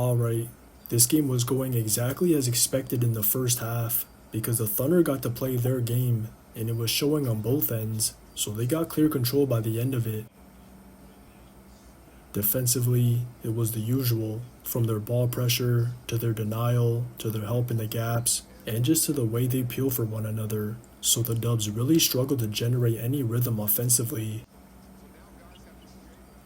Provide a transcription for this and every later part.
Alright, this game was going exactly as expected in the first half because the Thunder got to play their game and it was showing on both ends, so they got clear control by the end of it. Defensively, it was the usual, from their ball pressure, to their denial, to their help in the gaps, and just to the way they peel for one another, so the Dubs really struggled to generate any rhythm offensively.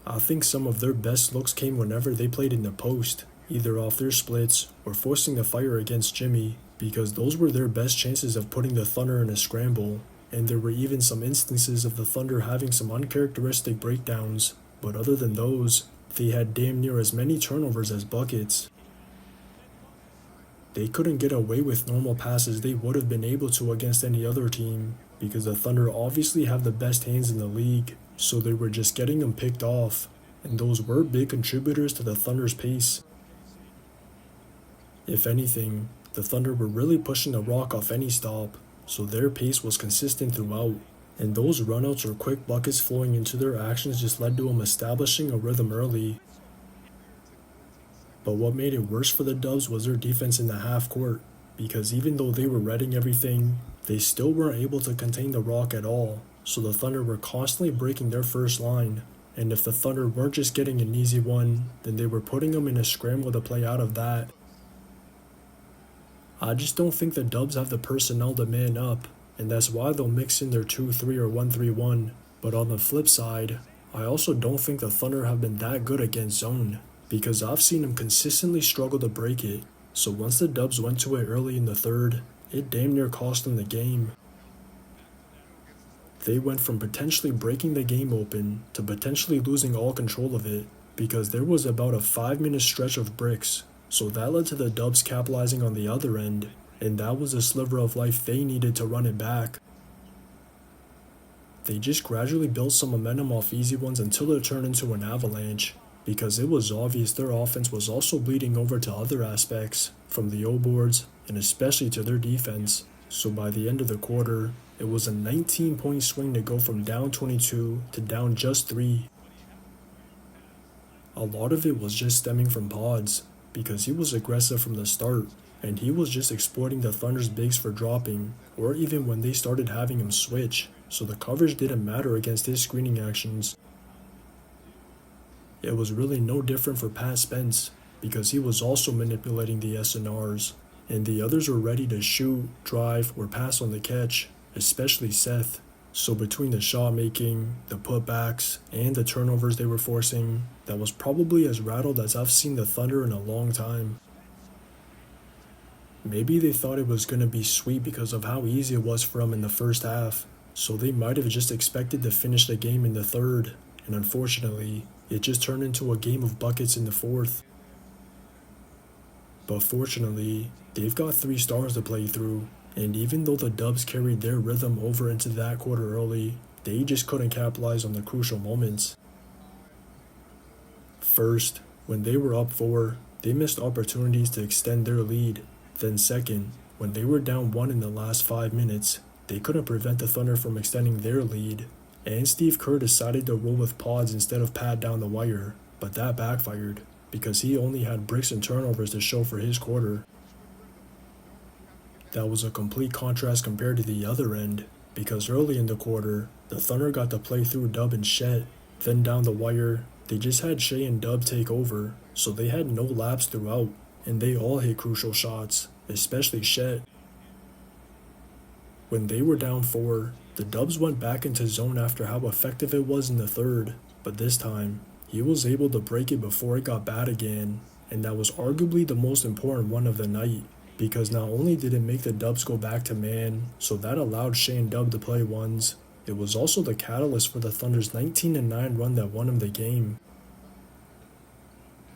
I think some of their best looks came whenever they played in the post, either off their splits or forcing the fire against Jimmy, because those were their best chances of putting the Thunder in a scramble, and there were even some instances of the Thunder having some uncharacteristic breakdowns, but other than those, they had damn near as many turnovers as buckets. They couldn't get away with normal passes they would have been able to against any other team, because the Thunder obviously have the best hands in the league, so they were just getting them picked off, and those were big contributors to the Thunder's pace. If anything, the Thunder were really pushing the rock off any stop, so their pace was consistent throughout, and those runouts or quick buckets flowing into their actions just led to them establishing a rhythm early. But what made it worse for the Dubs was their defense in the half court, because even though they were reading everything, they still weren't able to contain the rock at all, so the Thunder were constantly breaking their first line, and if the Thunder weren't just getting an easy one, then they were putting them in a scramble to play out of that. I just don't think the Dubs have the personnel to man up, and that's why they'll mix in their 2-3 or 1-3-1, but on the flip side, I also don't think the Thunder have been that good against zone, because I've seen them consistently struggle to break it, so once the Dubs went to it early in the third, it damn near cost them the game. They went from potentially breaking the game open to potentially losing all control of it, because there was about a 5-minute stretch of bricks, so that led to the Dubs capitalizing on the other end, and that was a sliver of life they needed to run it back. They just gradually built some momentum off easy ones until it turned into an avalanche, because it was obvious their offense was also bleeding over to other aspects, from the O-boards, and especially to their defense. So by the end of the quarter, it was a 19-point swing to go from down 22 to down just 3. A lot of it was just stemming from Pods, because he was aggressive from the start, and he was just exploiting the Thunder's bigs for dropping, or even when they started having him switch, so the coverage didn't matter against his screening actions. It was really no different for Pat Spence, because he was also manipulating the SNRs, and the others were ready to shoot, drive, or pass on the catch, especially Seth. So between the shot making, the putbacks, and the turnovers they were forcing, that was probably as rattled as I've seen the Thunder in a long time. Maybe they thought it was going to be sweet because of how easy it was for them in the first half, so they might have just expected to finish the game in the third, and unfortunately, it just turned into a game of buckets in the fourth. But fortunately, they've got 3 stars to play through, and even though the Dubs carried their rhythm over into that quarter early, they just couldn't capitalize on the crucial moments. First, when they were up 4, they missed opportunities to extend their lead. Then second, when they were down 1 in the last 5 minutes, they couldn't prevent the Thunder from extending their lead, and Steve Kerr decided to roll with Pods instead of Pat down the wire, but that backfired, because he only had bricks and turnovers to show for his quarter. That was a complete contrast compared to the other end, because early in the quarter, the Thunder got to play through Dub and Shet, then down the wire, they just had Shea and Dub take over, so they had no laps throughout, and they all hit crucial shots, especially Shet. When they were down 4, the Dubs went back into zone after how effective it was in the third, but this time, he was able to break it before it got bad again, and that was arguably the most important one of the night, because not only did it make the Dubs go back to man, so that allowed Shea and Dub to play ones, it was also the catalyst for the Thunder's 19-9 run that won him the game.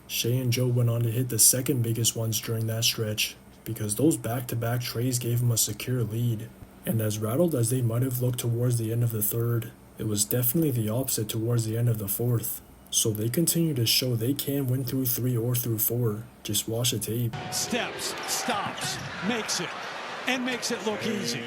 Shea and Joe went on to hit the second biggest ones during that stretch, because those back-to-back trays gave him a secure lead, and as rattled as they might have looked towards the end of the third, it was definitely the opposite towards the end of the fourth. So they continue to show they can win through 3 or through 4. Just watch the tape. Steps, stops, makes it, and makes it look easy.